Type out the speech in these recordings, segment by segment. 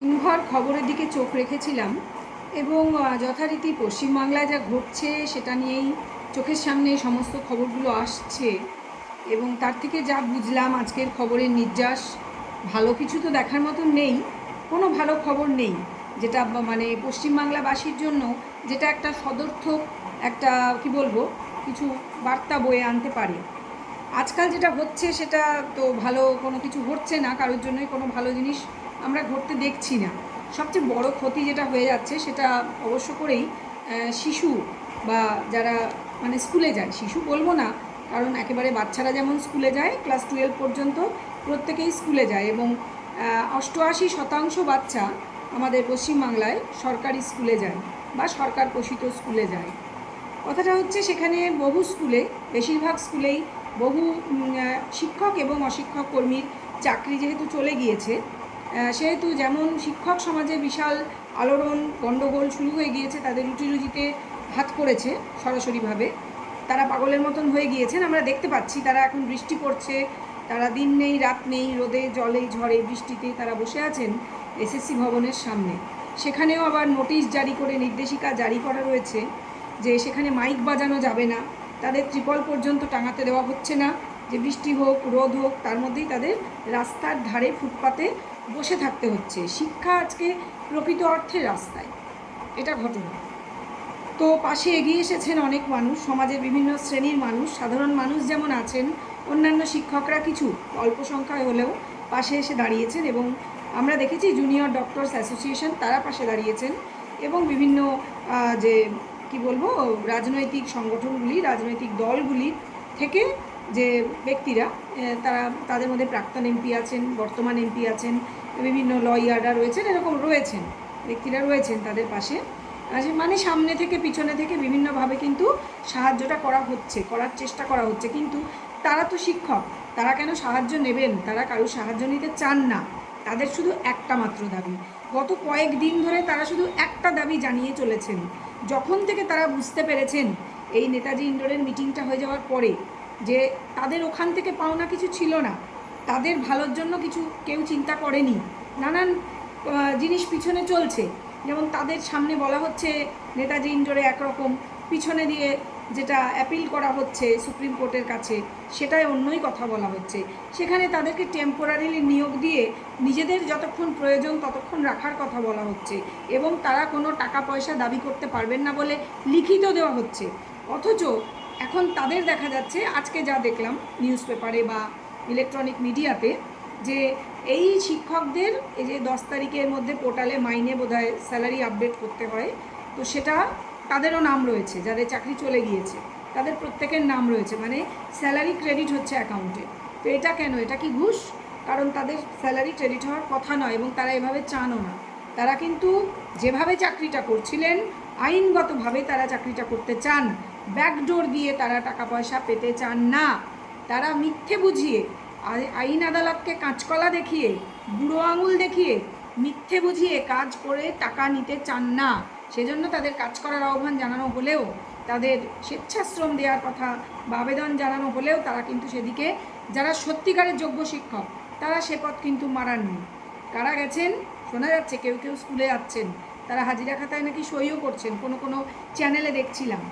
দিনভর খবরের দিকে চোখ রেখেছিলাম এবং যথারীতি পশ্চিমবাংলায় যা ঘটছে সেটা নিয়েই চোখের সামনে সমস্ত খবরগুলো আসছে এবং তার থেকে যা বুঝলাম আজকের খবরের নির্যাস ভালো কিছু তো দেখার মতন নেই, কোনো ভালো খবর নেই যেটা মানে পশ্চিমবাংলাবাসীর জন্য যেটা একটা সদর্থক একটা কি বলবো কিছু বার্তা বয়ে আনতে পারে। আজকাল যেটা হচ্ছে সেটা তো ভালো কোনো কিছু হচ্ছে না, কারোর জন্যই কোনো ভালো জিনিস আমরা ঘটতে দেখছি না। সবচেয়ে বড় ক্ষতি যেটা হয়ে যাচ্ছে সেটা অবশ্য করেই শিশু বা যারা মানে স্কুলে যায়, শিশু বলবো না কারণ একেবারে বাচ্চারা যেমন স্কুলে যায় ক্লাস 12 পর্যন্ত প্রত্যেকেই স্কুলে যায় এবং 88% বাচ্চা আমাদের পশ্চিমবাংলায় সরকারি স্কুলে যায় বা সরকার পোষিত স্কুলে যায়। কথাটা হচ্ছে সেখানে বহু স্কুলে, বেশিরভাগ স্কুলেই বহু শিক্ষক এবং অশিক্ষক কর্মীর চাকরি যেহেতু চলে গিয়েছে, সেহেতু যেমন শিক্ষক সমাজে বিশাল আলোড়ন গণ্ডগোল শুরু হয়ে গিয়েছে, তাদের রুটি রুজিতে হাত পড়েছে সরাসরিভাবে, তারা পাগলের মতন হয়ে গিয়েছেন। আমরা দেখতে পাচ্ছি তারা এখন বৃষ্টি পড়ছে, তারা দিন নেই রাত নেই, রোদে জলে ঝড়ে বৃষ্টিতে তারা বসে আছেন এসএসসি ভবনের সামনে। সেখানেও আবার নোটিশ জারি করে নির্দেশিকা জারি করা রয়েছে যে সেখানে মাইক বাজানো যাবে না, তাদের ত্রিপল পর্যন্ত টাঙাতে দেওয়া হচ্ছে না, যে বৃষ্টি হোক রোদ হোক তার মধ্যেই তাদের রাস্তার ধারে ফুটপাতে বসে থাকতে হচ্ছে। শিক্ষা আজকে প্রকৃত অর্থে রাস্তায়, এটা ঘটনা। তো পাশে এগিয়ে এসেছেন অনেক মানুষ, সমাজের বিভিন্ন শ্রেণীর মানুষ, সাধারণ মানুষ যেমন আছেন, অন্যান্য শিক্ষকরা কিছু অল্প সংখ্যায় হলেও পাশে এসে দাঁড়িয়েছেন এবং আমরা দেখেছি জুনিয়র ডক্টরস অ্যাসোসিয়েশন তারা পাশে দাঁড়িয়েছেন এবং বিভিন্ন যে কি বলবো রাজনৈতিক সংগঠনগুলি, রাজনৈতিক দলগুলি থেকে যে ব্যক্তিরা, তারা তাদের মধ্যে প্রাক্তন এমপি আছেন, বর্তমান এমপি আছেন, বিভিন্ন লয়াররা রয়েছেন, এরকম রয়েছেন ব্যক্তিরা রয়েছেন তাদের পাশে। মানে সামনে থেকে পিছনে থেকে বিভিন্নভাবে কিন্তু সাহায্যটা করা হচ্ছে, করার চেষ্টা করা হচ্ছে। কিন্তু তারা তো শিক্ষক, তারা কেন সাহায্য নেবেন? তারা কারো সাহায্য নিতে চান না, তাদের শুধু একটা মাত্র দাবি। গত কয়েকদিন ধরে তারা শুধু একটা দাবি জানিয়ে চলেছেন। যখন থেকে তারা বুঝতে পেরেছেন এই নেতাজি ইন্ডোরের মিটিংটা হয়ে যাওয়ার পরে যে তাদের ওখান থেকে পাওনা কিছু ছিল না, তাদের ভালোর জন্য কিছু কেউ চিন্তা করেনি, নানান জিনিস পিছনে চলছে। যেমন তাদের সামনে বলা হচ্ছে নেতাজি ইন্ডোরে একরকম, পিছনে দিয়ে যেটা অ্যাপিল করা হচ্ছে সুপ্রিম কোর্টের কাছে সেটাই অন্যই কথা বলা হচ্ছে। সেখানে তাদেরকে টেম্পোরারিলি নিয়োগ দিয়ে নিজেদের যতক্ষণ প্রয়োজন ততক্ষণ রাখার কথা বলা হচ্ছে এবং তারা কোনো টাকা পয়সা দাবি করতে পারবেন না বলে লিখিত দেওয়া হচ্ছে। অথচ এখন তাদের দেখা যাচ্ছে, আজকে যা দেখলাম নিউজ পেপারে বা ইলেকট্রনিক মিডিয়াতে, যে এই শিক্ষকদের এই যে 10 তারিখের মধ্যে পোর্টালে মাইনে বোধহয় স্যালারি আপডেট করতে হয়, তো সেটা তাদেরও নাম রয়েছে, যাদের চাকরি চলে গিয়েছে তাদের প্রত্যেকের নাম রয়েছে, মানে স্যালারি ক্রেডিট হচ্ছে অ্যাকাউন্টে। তো এটা কেন? এটা কি ঘুষ? কারণ তাদের স্যালারি ক্রেডিট হওয়ার কথা নয় এবং তারা এভাবে চানও না। তারা কিন্তু যেভাবে চাকরিটা করছিলেন আইনগতভাবে তারা চাকরিটা করতে চান, ব্যাকডোর দিয়ে তারা টাকা পয়সা পেতে চান না। তারা মিথ্যে বুঝিয়ে, আইন আদালতকে কাঁচকলা দেখিয়ে, বুড়ো আঙুল দেখিয়ে, মিথ্যে বুঝিয়ে কাজ করে টাকা নিতে চান না। সেজন্য তাদের কাজ করার আহ্বান জানানো হলেও, তাদের স্বেচ্ছাশ্রম দেওয়ার কথা বা আবেদন জানানো হলেও তারা কিন্তু সেদিকে, যারা সত্যিকারের যোগ্য শিক্ষক তারা সে পথ কিন্তু মারাননি। কারা গেছেন শোনা যাচ্ছে, কেউ কেউ স্কুলে যাচ্ছেন, তারা হাজিরা খাতায় নাকি সইও করছেন, কোনো কোনো চ্যানেলে দেখছিলাম।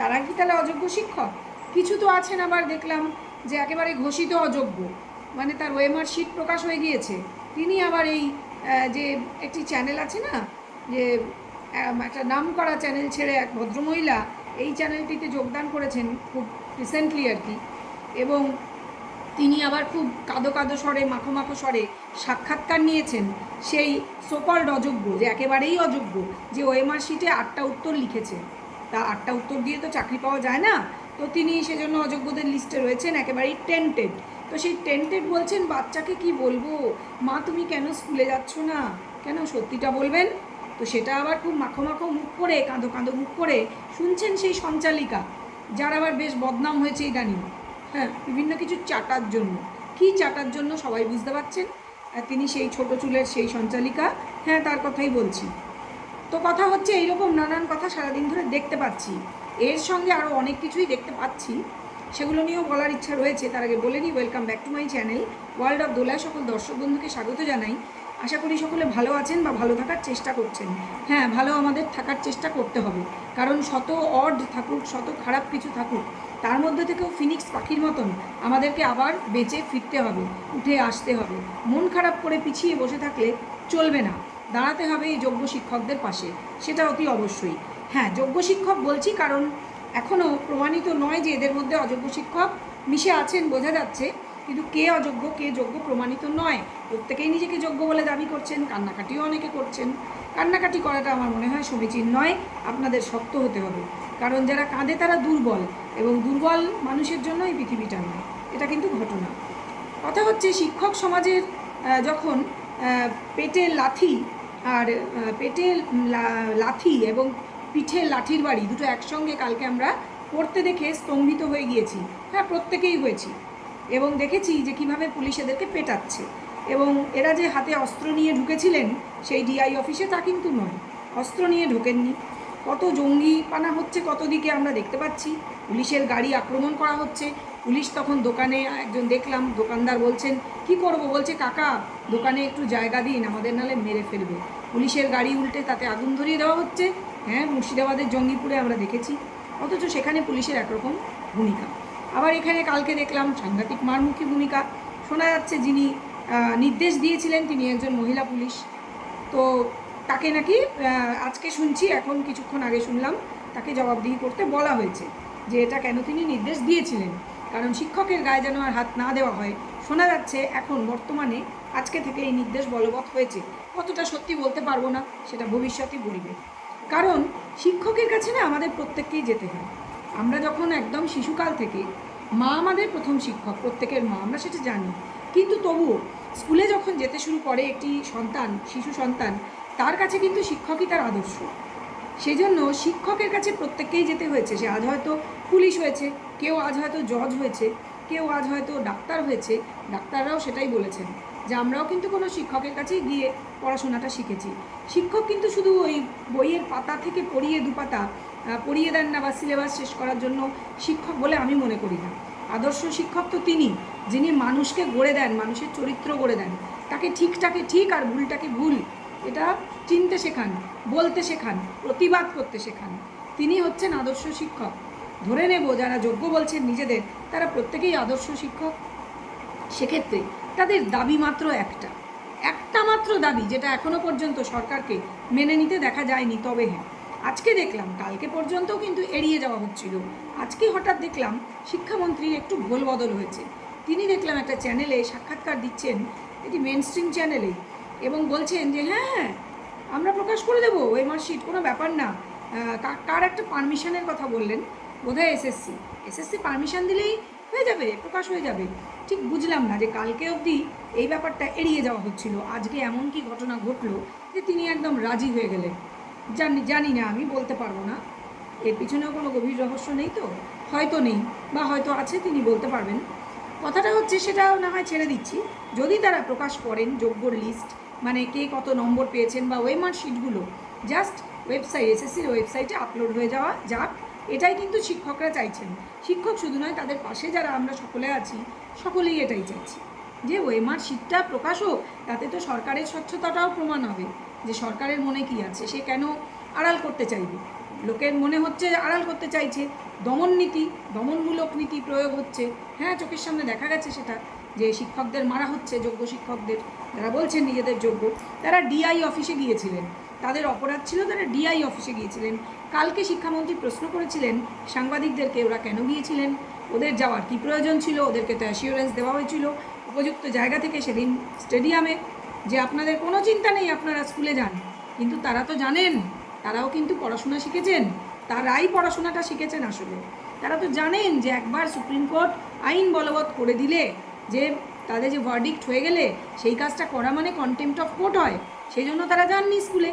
তারা কি তাহলে অযোগ্য শিক্ষক? কিছু তো আছেন আবার দেখলাম যে একেবারে ঘোষিত অযোগ্য, মানে তার ওএমআর শিট প্রকাশ হয়ে গিয়েছে, তিনি আবার এই যে একটি চ্যানেল আছে না, যে একটা নাম করা চ্যানেল ছেড়ে এক ভদ্রমহিলা এই চ্যানেলটিতে যোগদান করেছেন খুব রিসেন্টলি আর কি, এবং তিনি আবার খুব কাঁদো কাঁদো স্বরে মাখো মাখো স্বরে সাক্ষাৎকার নিয়েছেন সেই সোকল্ড অযোগ্য, যে একেবারেই অযোগ্য, যে ওএমআর শিটে 8টা উত্তর লিখেছে। তা 8টা উত্তর দিয়ে তো চাকরি পাওয়া যায় না, তো তিনি সেজন্য অযোগ্যদের লিস্টে রয়েছেন, একেবারেই টেন্টেড। তো সেই টেন্টেড বলছেন বাচ্চাকে কি বলবো, মা তুমি কেন স্কুলে যাচ্ছ না, কেন সত্যিটা বলবেন? তো সেটা আবার খুব মাখো মাখো মুখ করে, কাঁদো কাঁদো মুখ করে শুনছেন সেই সঞ্চালিকা, যার আবার বেশ বদনাম হয়েছে ইদানিং, হ্যাঁ, বিভিন্ন কিছু চাটার জন্য। কী চাটার জন্য সবাই বুঝতে পারছেন, তিনি সেই ছোট চুলের সেই সঞ্চালিকা, হ্যাঁ তার কথাই বলছি। তো কথা হচ্ছে এইরকম নানান কথা সারাদিন ধরে দেখতে পাচ্ছি, এর সঙ্গে আরও অনেক কিছুই দেখতে পাচ্ছি, সেগুলো নিয়েও বলার ইচ্ছা রয়েছে। তার আগে বলে নিই, welcome back to my channel world of Dola. সকল দর্শক বন্ধুকে স্বাগত জানাই। আশা করি সকলে ভালো আছেন বা ভালো থাকার চেষ্টা করছেন। হ্যাঁ, ভালো আমাদের থাকার চেষ্টা করতে হবে, কারণ শত অড থাকুক, শত খারাপ কিছু থাকুক, তার মধ্যে থেকেও ফিনিক্স পাখির মতন আমাদেরকে আবার বেঁচে ফিরতে হবে, উঠে আসতে হবে। মন খারাপ করে পিছিয়ে বসে থাকলে চলবে না, দাঁড়াতে হবে এই যোগ্য শিক্ষকদের পাশে, সেটা অতি অবশ্যই। হ্যাঁ, যোগ্য শিক্ষক বলছি কারণ এখনও প্রমাণিত নয় যে এদের মধ্যে অযোগ্য শিক্ষক মিশে আছেন, বোঝা যাচ্ছে, কিন্তু কে অযোগ্য কে যোগ্য প্রমাণিত নয়। প্রত্যেকেই নিজেকে যোগ্য বলে দাবি করছেন, কান্নাকাটিও অনেকে করছেন। কান্নাকাটি করাটা আমার মনে হয় সমীচীন নয়, আপনাদের শক্ত হতে হবে, কারণ যারা কাঁদে তারা দুর্বল, এবং দুর্বল মানুষের জন্য এই পৃথিবীটা নয়, এটা কিন্তু ঘটনা। কথা হচ্ছে শিক্ষক সমাজের যখন পেটের লাথি আর পেটের লাথি এবং পিঠের লাঠির বাড়ি দুটো একসঙ্গে কালকে আমরা পড়তে দেখে স্তম্ভিত হয়ে গিয়েছি। হ্যাঁ, প্রত্যেকেই হয়েছি, এবং দেখেছি যে কীভাবে পুলিশ এদেরকে পেটাচ্ছে। এবং এরা যে হাতে অস্ত্র নিয়ে ঢুকেছিলেন সেই ডিআই অফিসে, তা কিন্তু নয়, অস্ত্র নিয়ে ঢোকেননি। কত জঙ্গিপানা হচ্ছে কত দিকে আমরা দেখতে পাচ্ছি, পুলিশের গাড়ি আক্রমণ করা হচ্ছে। পুলিশ তখন দোকানে একজন দেখলাম দোকানদার বলছেন কি করব, বলছে কাকা দোকানে একটু জায়গা দিন, আমাদের নালে মেরে ফেলবে। পুলিশের গাড়ি উল্টে তাতে আগুন ধরিয়ে দেওয়া হচ্ছে। হ্যাঁ, মুর্শিদাবাদের জঙ্গিপুরে আমরা দেখেছি, অথচ সেখানে পুলিশের একরকম ভূমিকা। আবার এখানে কালকে দেখলাম সাংঘাতিক মারমুখী ভূমিকা। শোনা যাচ্ছে যিনি নির্দেশ দিয়েছিলেন তিনি একজন মহিলা পুলিশ, তো তাকে নাকি আজকে শুনছি, এখন কিছুক্ষণ আগে শুনলাম তাকে জবাবদিহি করতে বলা হয়েছে যে এটা কেন তিনি নির্দেশ দিয়েছিলেন, কারণ শিক্ষকের গায়ে যেন আর হাত না দেওয়া হয়। শোনা যাচ্ছে এখন বর্তমানে আজকে থেকে এই নির্দেশ বলবৎ হয়েছে। কতটা সত্যি বলতে পারবো না, সেটা ভবিষ্যতই বলবে। কারণ শিক্ষকের কাছে না আমাদের প্রত্যেককেই যেতে হয়। আমরা যখন একদম শিশুকাল থেকে, মা আমাদের প্রথম শিক্ষক, প্রত্যেকের মা, আমরা সেটা জানি, কিন্তু তবুও স্কুলে যখন যেতে শুরু করে একটি সন্তান, শিশু সন্তান, তার কাছে কিন্তু শিক্ষকই তার আদর্শ। সেই জন্য শিক্ষকের কাছে প্রত্যেককেই যেতে হয়েছে। সে আজ হয়তো পুলিশ হয়েছে, কেউ আজ হয়তো জজ হয়েছে, কেউ আজ হয়তো ডাক্তার হয়েছে। ডাক্তাররাও সেটাই বলেছেন যে আমরাও কিন্তু কোনো শিক্ষকের কাছেই গিয়ে পড়াশোনাটা শিখেছি। শিক্ষক কিন্তু শুধু ওই বইয়ের পাতা থেকে পড়িয়ে দুপাতা পড়িয়ে দেন না বা সিলেবাস শেষ করার জন্য শিক্ষক বলে আমি মনে করি না। আদর্শ শিক্ষক তো তিনি, যিনি মানুষকে গড়ে দেন, মানুষের চরিত্র গড়ে দেন, তাকে ঠিকটাকে ঠিক আর ভুলটাকে ভুল এটা চিনতে শেখান, বলতে শেখান, প্রতিবাদ করতে শেখান। তিনি হচ্ছেন আদর্শ শিক্ষক। ধরে নেব যারা যোগ্য বলছেন নিজেদের, তারা প্রত্যেকেই আদর্শ শিক্ষক। সেক্ষেত্রে তাদের দাবি মাত্র একটা মাত্র দাবি, যেটা এখনও পর্যন্ত সরকারকে মেনে নিতে দেখা যায়নি। তবে হ্যাঁ, আজকে দেখলাম, কালকে পর্যন্তও কিন্তু এড়িয়ে যাওয়া হচ্ছিল, আজকে হঠাৎ দেখলাম শিক্ষামন্ত্রীর একটু ভোল বদল হয়েছে। তিনি দেখলাম একটা চ্যানেলে সাক্ষাৎকার দিচ্ছেন, এটি মেন স্ট্রিম চ্যানেলে, এবং বলছেন যে হ্যাঁ আমরা প্রকাশ করে দেবো ওই মার্কশিট, কোনো ব্যাপার না। কার একটা পারমিশনের কথা বললেন, বোধহয় এসএসসি পারমিশন দিলেই হয়ে যাবে, প্রকাশ হয়ে যাবে। ঠিক বুঝলাম না যে কালকে অবধি এই ব্যাপারটা এড়িয়ে যাওয়া হচ্ছিল, আজকে এমন কি ঘটনা ঘটলো যে তিনি একদম রাজি হয়ে গেলেন। জানি না, আমি বলতে পারবো না, এর পিছনেও কোনো গভীর রহস্য নেই, তো হয়তো নেই বা হয়তো আছে, তিনি বলতে পারবেন। কথাটা হচ্ছে সেটাও না হয় ছেড়ে দিচ্ছি, যদি তারা প্রকাশ করেন যোগ্যর লিস্ট, মানে কে কত নম্বর পেয়েছেন বা ওয়েমার শিটগুলো জাস্ট এসএসসির ওয়েবসাইটে আপলোড হয়ে যাওয়া যাক, এটাই কিন্তু শিক্ষকরা চাইছেন। শিক্ষক শুধু নয়, তাদের পাশে যারা আমরা সকলে আছি সকলেই এটাই চাইছি যে ওয়েমার শিটটা প্রকাশ হোক, তাতে তো সরকারের স্বচ্ছতাটাও প্রমাণ হবে যে সরকারের মনে কি আছে, সে কেন আড়াল করতে চাইবে। লোকের মনে হচ্ছে আড়াল করতে চাইছে, দমনমূলক নীতি প্রয়োগ হচ্ছে। হ্যাঁ, চোখের সামনে দেখা গেছে সেটা, যে শিক্ষকদের মারা হচ্ছে, যোগ্য শিক্ষকদের, যারা বলছেন নিজেদের যোগ্য, তারা ডিআই অফিসে গিয়েছিলেন, তাদের অপরাধ ছিল, তারা ডিআই অফিসে গিয়েছিলেন। কালকে শিক্ষামন্ত্রী প্রশ্ন করেছিলেন সাংবাদিকদেরকে ওরা কেন গিয়েছিলেন, ওদের যাওয়ার কী প্রয়োজন ছিল। ওদেরকে তো অ্যাসিওরেন্স দেওয়া হয়েছিল উপযুক্ত জায়গা থেকে সেদিন স্টেডিয়ামে, যে আপনাদের কোনো চিন্তা নেই, আপনারা স্কুলে যান। কিন্তু তারা তো জানেন, তারাও কিন্তু পড়াশোনা শিখেছেন, তারাই পড়াশোনাটা শিখেছেন আসলে। তারা তো জানেন যে একবার সুপ্রিম কোর্ট আইন বলবৎ করে দিলে, যে তাদের যে ভার্ডিক্ট হয়ে গেলে সেই কাজটা করা মানে কন্টেম্পট অফ কোর্ট হয়। সেই জন্য তারা যাননি স্কুলে,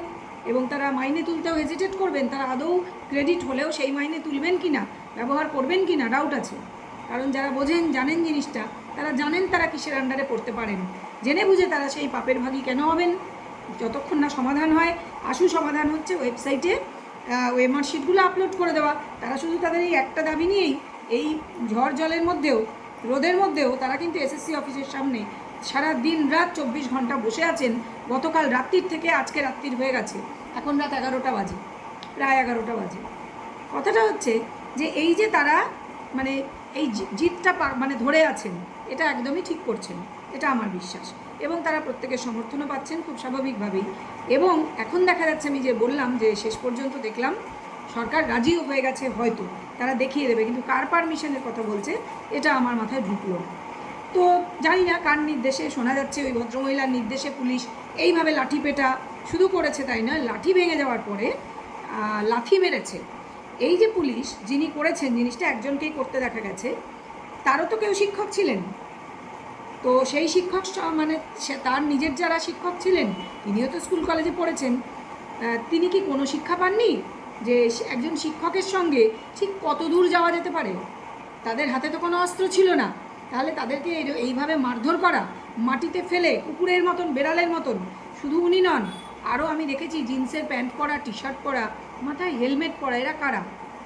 এবং তারা মাইনে তুলতেও হেজিটেট করবেন। তারা আদৌ ক্রেডিট হলেও সেই মাইনে তুলবেন কি না, ব্যবহার করবেন কি না, ডাউট আছে। কারণ যারা জানেন জিনিসটা, তারা জানেন তারা কিসের আন্ডারে পড়তে পারেন, জেনে বুঝে তারা সেই পাপের ভাগী কেন হবেন। যতক্ষণ না সমাধান হয়, সমাধান হচ্ছে ওয়েবসাইটে ওয়েমার শিটগুলো আপলোড করে দেওয়া। তারা শুধু তাদের এই একটা দাবি নিয়েই এই ঝড় জলের মধ্যেও, রোদের মধ্যেও তারা কিন্তু এসএসসি অফিসের সামনে সারা দিন রাত 24 ঘন্টা বসে আছেন। গতকাল রাত্রির থেকে আজকে রাত্রির হয়ে গেছে, এখন রাত 11টা বাজে, প্রায় 11টা বাজে। কথাটা হচ্ছে যে এই যে তারা মানে এই জিতটা মানে ধরে আছেন, এটা একদমই ঠিক করছেন, এটা আমার বিশ্বাস। এবং তারা প্রত্যেকের সমর্থনও পাচ্ছেন খুব স্বাভাবিকভাবেই। এবং এখন দেখা যাচ্ছে, আমি যে বললাম যে শেষ পর্যন্ত দেখলাম সরকার রাজিও হয়ে গেছে, হয়তো তারা দেখিয়ে দেবে, কিন্তু কার পারমিশনের কথা বলছে এটা আমার মাথায় ঢুকলো। তো জানি না কার নির্দেশে, শোনা যাচ্ছে ওই ভদ্রমহিলার নির্দেশে পুলিশ এইভাবে লাঠি পেটা শুধু করেছে, তাই না, লাঠি ভেঙে যাওয়ার পরে লাথি মেরেছে। এই যে পুলিশ যিনি করেছেন জিনিসটা, একজনকেই করতে দেখা গেছে, তারও তো কেউ শিক্ষক ছিলেন। তো সেই শিক্ষক মানে তার নিজের যারা শিক্ষক ছিলেন, তিনিও তো স্কুল কলেজে পড়েছেন, তিনি কি কোনো শিক্ষা পাননি যে একজন শিক্ষকের সঙ্গে ঠিক কত দূর যাওয়া যেতে পারে? তাদের হাতে তো কোনো অস্ত্র ছিল না, তাহলে তাদেরকে এইভাবে মারধর করা, মাটিতে ফেলে কুকুরের মতন, বেড়ালের মতন। শুধু উনি নন, আরও আমি দেখেছি জিন্সের প্যান্ট পরা, টি শার্ট পরা, মাথায় হেলমেট পরা, এরা কারা?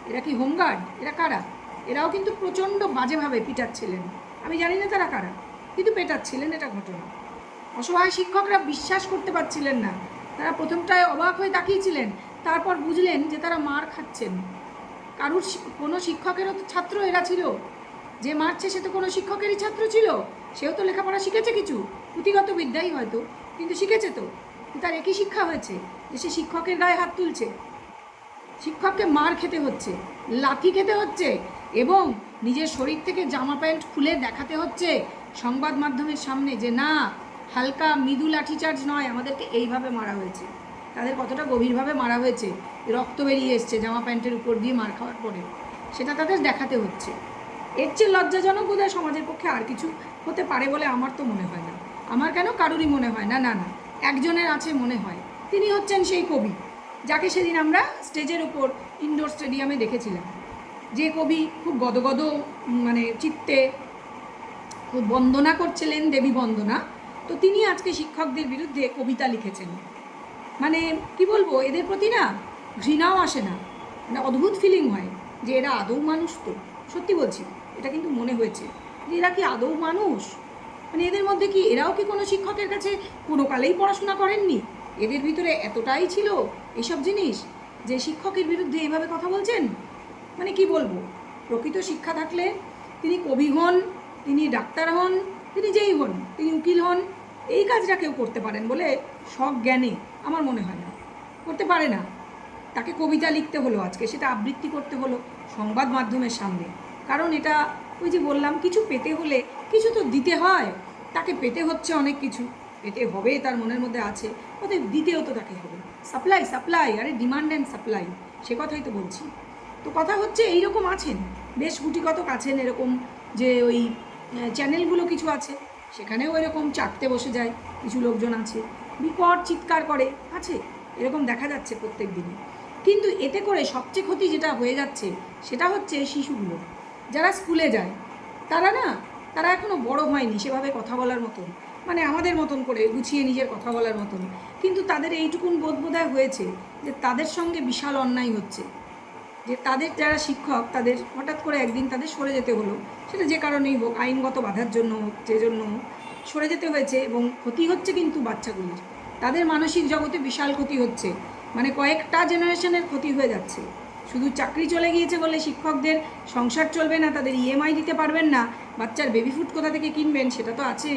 এরা কি হোমগার্ড? এরা কারা? এরাও কিন্তু প্রচণ্ড বাজেভাবে পিটাচ্ছিলেন। আমি জানি না তারা কারা, কিন্তু পেটাচ্ছিলেন, এটা ঘটনা। অসহায় শিক্ষকরা বিশ্বাস করতে পারছিলেন না। তারা প্রথমটায় অবাক হয়ে তাকিয়েছিলেন, তারপর বুঝলেন যে তারা মার খাচ্ছেন। কারুর কোনো শিক্ষকেরও তো ছাত্র এরা ছিল, যে মারছে সে তো কোনো শিক্ষকেরই ছাত্র ছিল, সেও তো লেখাপড়া শিখেছে, কিছু পুঁথিগত বিদ্যাই হয়তো, কিন্তু শিখেছে তো। তার একই শিক্ষা হয়েছে যে সে শিক্ষকের গায়ে হাত তুলছে, শিক্ষককে মার খেতে হচ্ছে, লাথি খেতে হচ্ছে, এবং নিজের শরীর থেকে জামা প্যান্ট খুলে দেখাতে হচ্ছে সংবাদ মাধ্যমের সামনে যে না, হালকা মৃদু লাঠিচার্জ নয়, আমাদেরকে এইভাবে মারা হয়েছে। তাদের কতটা গভীরভাবে মারা হয়েছে, রক্ত বেরিয়ে এসছে জামা প্যান্টের উপর দিয়ে মার খাওয়ার পরে, সেটা তাদের দেখাতে হচ্ছে। এর চেয়ে লজ্জাজনক বোধহয় সমাজের পক্ষে আর কিছু হতে পারে বলে আমার তো মনে হয় না। আমার কেন, কারুরই মনে হয় না। না না, একজনের আছে মনে হয়, তিনি হচ্ছেন সেই কবি যাকে সেদিন আমরা স্টেজের উপর ইনডোর স্টেডিয়ামে দেখেছিলাম। যে কবি খুব গদগদ মানে চিত্তে খুব বন্দনা করছিলেন, দেবী বন্দনা। তো তিনি আজকে শিক্ষকদের বিরুদ্ধে কবিতা লিখেছেন। মানে কি বলবো, এদের প্রতি না ঘৃণাও আসে না, মানে অদ্ভুত ফিলিং হয় যে এরা আদৌ মানুষ। তো সত্যি বলছি, এটা কিন্তু মনে হয়েছে যে এরা কি আদৌ মানুষ? মানে এদের মধ্যে কি, এরাও কি কোনো শিক্ষকের কাছে কোনো কালেই পড়াশোনা করেননি? এদের ভিতরে এতটাই ছিল এইসব জিনিস যে শিক্ষকের বিরুদ্ধে এইভাবে কথা বলছেন। মানে কি বলবো, প্রকৃত শিক্ষা থাকলে তিনি কবি হন, তিনি ডাক্তার হন, তিনি যেই হন, তিনি উকিল হন, এই কাজটা কেউ করতে পারেন বলে সজ্ঞানে আমার মনে হয় না, করতে পারে না। তাকে কবিতা লিখতে হলো আজকে, সেটা আবৃত্তি করতে হলো সংবাদ মাধ্যমের সামনে। কারণ এটা ওই যে বললাম, কিছু পেতে হলে কিছু তো দিতে হয়, তাকে পেতে হচ্ছে অনেক কিছু, পেতে হবে তার মনের মধ্যে আছে, ওদের দিতেও তো তাকে হবে। সাপ্লাই সাপ্লাই, আরে ডিমান্ড অ্যান্ড সাপ্লাই, সে কথাই তো বলছি। তো কথা হচ্ছে এইরকম আছেন, বেশ গুটিকতক আছেন এরকম, যে ওই চ্যানেলগুলো কিছু আছে, সেখানেও এরকম চাটতে বসে যায় কিছু লোকজন আছে, বিকট চিৎকার করে আছে, এরকম দেখা যাচ্ছে প্রত্যেক দিনই। কিন্তু এতে করে সবচেয়ে ক্ষতি যেটা হয়ে যাচ্ছে সেটা হচ্ছে শিশুগুলো যারা স্কুলে যায়, তারা এখনও বড় হয়নি সেভাবে কথা বলার মতন, মানে আমাদের মতন করে গুছিয়ে নিজের কথা বলার মতন। কিন্তু তাদের এইটুকুন বোধবোধয় হয়েছে যে তাদের সঙ্গে বিশাল অন্যায় হচ্ছে, যে তাদের যারা শিক্ষক তাদের হঠাৎ করে একদিন তাদের সরে যেতে হলো, সেটা যে কারণেই হোক, আইনগত বাধার জন্য হোক, যে জন্য সরে যেতে হয়েছে, এবং ক্ষতি হচ্ছে কিন্তু বাচ্চাগুলির, তাদের মানসিক জগতে বিশাল ক্ষতি হচ্ছে, মানে কয়েকটা জেনারেশনের ক্ষতি হয়ে যাচ্ছে। শুধু চাকরি চলে গিয়েছে বলে শিক্ষকদের সংসার চলবে না, তাদের ইএমআই দিতে পারবেন না, বাচ্চার বেবি ফুড কোথা থেকে কিনবেন সেটা তো আছে,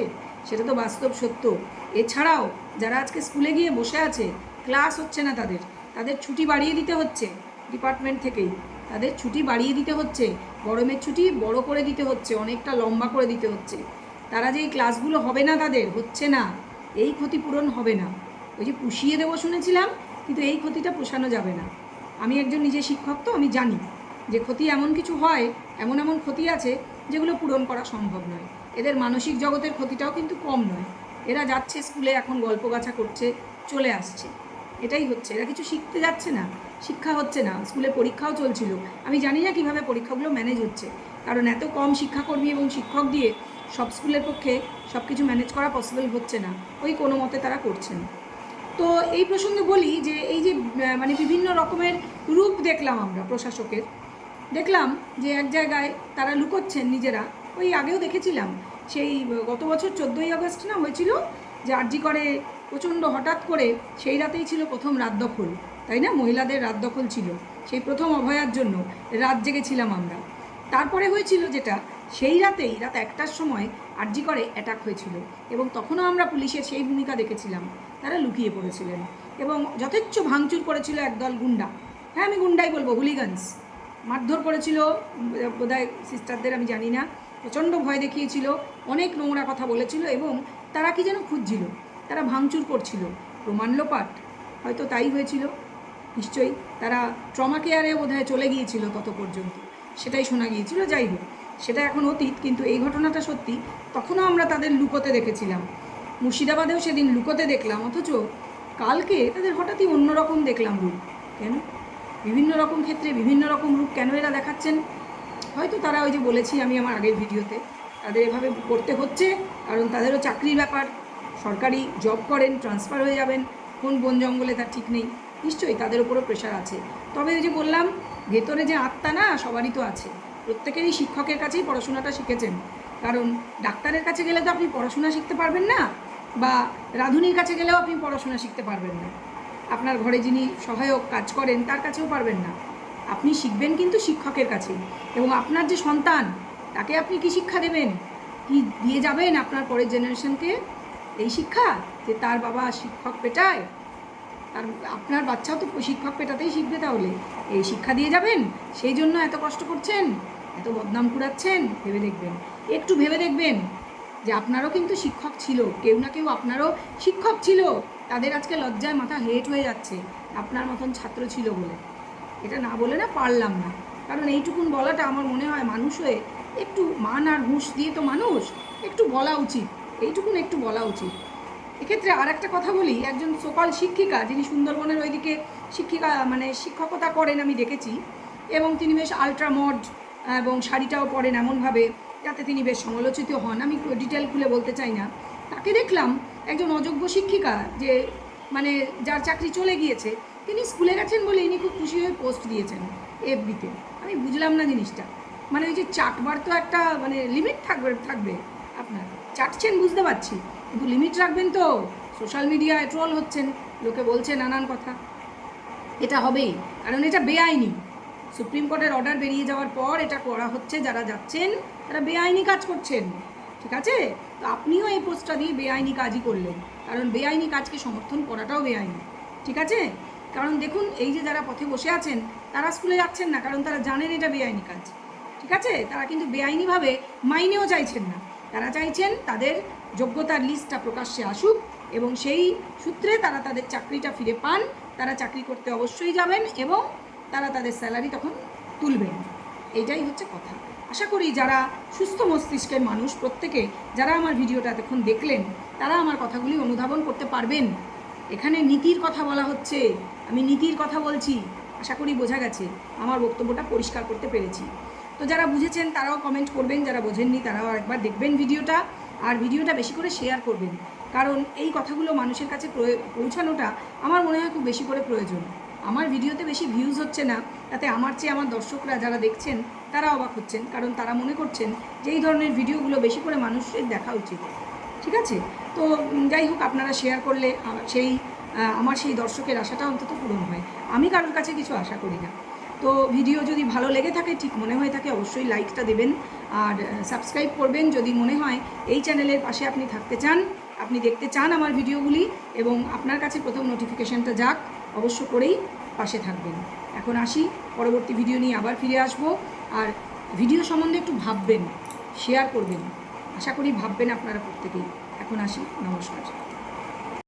সেটা তো বাস্তব সত্য। এছাড়াও যারা আজকে স্কুলে গিয়ে বসে আছে, ক্লাস হচ্ছে না, তাদের ছুটি বাড়িয়ে দিতে হচ্ছে ডিপার্টমেন্ট থেকেই, তাদের ছুটি বাড়িয়ে দিতে হচ্ছে, গরমের ছুটি বড় করে দিতে হচ্ছে, অনেকটা লম্বা করে দিতে হচ্ছে। তারা যেই ক্লাসগুলো হবে না, তাদের হচ্ছে না, এই ক্ষতিপূরণ হবে না। ওই যে পুষিয়ে দেবো শুনেছিলাম, কিন্তু এই ক্ষতিটা পোষানো যাবে না। আমি একজন নিজে শিক্ষক, তো আমি জানি যে ক্ষতি এমন কিছু হয়, এমন এমন ক্ষতি আছে যেগুলো পূরণ করা সম্ভব নয়। এদের মানসিক জগতের ক্ষতিটাও কিন্তু কম নয়। এরা যাচ্ছে স্কুলে, এখন গল্প গাছা করছে, চলে আসছে, এটাই হচ্ছে। এরা কিছু শিখতে যাচ্ছে না, শিক্ষা হচ্ছে না। স্কুলে পরীক্ষাও চলছিল, আমি জানি না কীভাবে পরীক্ষাগুলো ম্যানেজ হচ্ছে, কারণ এত কম শিক্ষাকর্মী এবং শিক্ষক দিয়ে সব স্কুলের পক্ষে সব কিছু ম্যানেজ করা পসিবল হচ্ছে না, ওই কোনো মতে তারা করছেন। তো এই প্রসঙ্গে বলি যে এই যে মানে বিভিন্ন রকমের রূপ দেখলাম আমরা প্রশাসকের, দেখলাম যে এক জায়গায় তারা লুকোচ্ছেন নিজেরা, ওই আগেও দেখেছিলাম সেই গত বছর 14ই আগস্ট না হয়েছিল, যে আরজি করে প্রচণ্ড হঠাৎ করে সেই রাতেই ছিল প্রথম রাত দখল, তাই না? মহিলাদের রাত দখল ছিল, সেই প্রথম অভয়ার জন্য রাত জেগেছিলাম আমরা। তারপরে হয়েছিল যেটা, সেই রাতেই রাত 1টার সময় আরজি করে অ্যাটাক হয়েছিল, এবং তখনও আমরা পুলিশের সেই ভূমিকা দেখেছিলাম। তারা লুকিয়ে পড়েছিলেন এবং যথেচ্ছ ভাঙচুর করেছিল একদল গুন্ডা। হ্যাঁ, আমি গুন্ডাই বলবো, হুলিগানস। মারধর করেছিল বোধহয় সিস্টারদের, আমি জানি না। প্রচণ্ড ভয় দেখিয়েছিল, অনেক নোংরা কথা বলেছিল, এবং তারা কি যেন খুঁজছিল, তারা ভাঙচুর করছিল, প্রমাণ লোপাট, হয়তো তাই হয়েছিল নিশ্চয়ই। তারা ট্রমা কেয়ারে বোধহয় চলে গিয়েছিল তত পর্যন্ত, সেটাই শোনা গিয়েছিল। যাই হোক, সেটা এখন অতীত, কিন্তু এই ঘটনাটা সত্যি। তখনও আমরা তাদের লুকোতে দেখেছিলাম, মুর্শিদাবাদেও সেদিন লুকোতে দেখলাম, অথচ কালকে তাদের হঠাৎই অন্যরকম দেখলাম রূপ। কেন? বিভিন্ন রকম ক্ষেত্রে বিভিন্ন রকম রূপ কেন এরা দেখাচ্ছেন? হয়তো তারা ওই যে বলেছি আমি আমার আগের ভিডিওতে, তাদের এভাবে করতে হচ্ছে কারণ তাদেরও চাকরির ব্যাপার, সরকারি জব করেন, ট্রান্সফার হয়ে যাবেন কোন বন জঙ্গলে তার ঠিক নেই, নিশ্চয়ই তাদের উপরও প্রেশার আছে। তবে ওই যে বললাম, ভেতরে যে আত্মা না সবারই তো আছে, প্রত্যেকেরই শিক্ষকের কাছেই পড়াশোনাটা শিখেছেন। কারণ ডাক্তারের কাছে গেলে তো আপনি পড়াশোনা শিখতে পারবেন না, বা রাঁধুনির কাছে গেলেও আপনি পড়াশোনা শিখতে পারবেন না, আপনার ঘরে যিনি সহায়ক কাজ করেন তার কাছেও পারবেন না। আপনি শিখবেন কিন্তু শিক্ষকের কাছেই। এবং আপনার যে সন্তান, তাকে আপনি কি শিক্ষা দেবেন, কি দিয়ে যাবেন আপনার পরের জেনারেশনকে? এই শিক্ষা যে তার বাবা শিক্ষক পেটায়, আর আপনার বাচ্চাও তো শিক্ষক পেটাতেই শিখবে, তাহলে এই শিক্ষা দিয়ে যাবেন? সেই জন্য এত কষ্ট করছেন, এত বদনাম কুড়াচ্ছেন? ভেবে দেখবেন, একটু ভেবে দেখবেন যে আপনারও কিন্তু শিক্ষক ছিল, কেউ না কেউ আপনারও শিক্ষক ছিল, তাদের আজকে লজ্জায় মাথা হেঁট হয়ে যাচ্ছে আপনার মতন ছাত্র ছিল বলে। এটা না বলে না পারলাম না, কারণ এইটুকুন বলাটা আমার মনে হয় মানুষ হয়ে একটু মান আর হুঁশ দিয়ে তো মানুষ একটু বলা উচিত, এইটুকুন একটু বলা উচিত। এক্ষেত্রে আর একটা কথা বলি, একজন সকল শিক্ষিকা যিনি সুন্দরবনের ওইদিকে শিক্ষিকা মানে শিক্ষকতা করেন আমি দেখেছি, এবং তিনি বেশ আলট্রা মড এবং শাড়িটাও পরেন এমনভাবে যাতে তিনি বেশ সমালোচিত হন, আমি ডিটেল খুলে বলতে চাই না। তাকে দেখলাম একজন অযোগ্য শিক্ষিকা, যে মানে যার চাকরি চলে গিয়েছে, তিনি স্কুলে গেছেন বলে ইনি খুব খুশি হয়ে পোস্ট দিয়েছেন এফবিতে। আমি বুঝলাম না জিনিসটা, মানে ওই যে চাটবার তো একটা মানে লিমিট থাকবে আপনার, চাটছেন বুঝতে পারছি, কিন্তু লিমিট রাখবেন তো। সোশ্যাল মিডিয়ায় ট্রোল হচ্ছেন, লোকে বলছে নানান কথা, এটা হবেই, কারণ এটা বেআইনি। সুপ্রিম কোর্টের অর্ডার বেরিয়ে যাওয়ার পর এটা করা হচ্ছে, যারা যাচ্ছেন তারা বেআইনি কাজ করছেন, ঠিক আছে? তো আপনিও এই পোস্টটা দিয়ে বেআইনি কাজই করলেন, কারণ বেআইনি কাজকে সমর্থন করাটাও বেআইনি, ঠিক আছে? কারণ দেখুন, এই যে যারা পথে বসে আছেন তারা স্কুলে যাচ্ছেন না, কারণ তারা জানেন এটা বেআইনি কাজ, ঠিক আছে? তারা কিন্তু বেআইনিভাবে মাইনেও চাইছেন না, তারা চাইছেন তাদের যোগ্যতার লিস্টটা প্রকাশ্যে আসুক, এবং সেই সূত্রে তারা তাদের চাকরিটা ফিরে পান, তারা চাকরি করতে অবশ্যই যাবেন, এবং তারা তাদের স্যালারি তখন তুলবেন। এইটাই হচ্ছে কথা। আশা করি যারা সুস্থ মস্তিষ্কের মানুষ প্রত্যেকে, যারা আমার ভিডিওটা এতক্ষণ দেখলেন, তারা আমার কথাগুলি অনুধাবন করতে পারবেন। এখানে নীতির কথা বলা হচ্ছে, আমি নীতির কথা বলছি, আশা করি বোঝা গেছে, আমার বক্তব্যটা পরিষ্কার করতে পেরেছি। তো যারা বুঝেছেন তারাও কমেন্ট করবেন, যারা বোঝেননি তারাও একবার দেখবেন ভিডিওটা, আর ভিডিওটা বেশি করে শেয়ার করবেন, কারণ এই কথাগুলো মানুষের কাছে পৌঁছানোটা আমার মনে হয় খুব বেশি করে প্রয়োজন। আমার ভিডিওতে বেশি ভিউজ হচ্ছে না, তাতে আমার চেয়ে আমার দর্শকরা যারা দেখছেন তারা অবাক হচ্ছেন, কারণ তারা মনে করছেন যে এই ধরনের ভিডিওগুলো বেশি করে মানুষের দেখা উচিত, ঠিক আছে? তো যাই হোক, আপনারা শেয়ার করলে আমার সেই দর্শকের আশাটা অন্তত পূরণ হয়। আমি কারোর কাছে কিছু আশা করি না। তো ভিডিও যদি ভালো লেগে থাকে, ঠিক মনে হয়ে থাকে, অবশ্যই লাইকটা দেবেন, আর সাবস্ক্রাইব করবেন যদি মনে হয় এই চ্যানেলের পাশে আপনি থাকতে চান, আপনি দেখতে চান আমার ভিডিওগুলি, এবং আপনার কাছে প্রথম নোটিফিকেশানটা যাক, অবশ্য করেই পাশে থাকবেন। এখন আসি, পরবর্তী ভিডিও নিয়ে আবার ফিরে আসব। আর ভিডিও সম্বন্ধে একটু ভাববেন, শেয়ার করবেন, আশা করি ভাববেন আপনারা প্রত্যেকেই। এখন আসি, নমস্কার।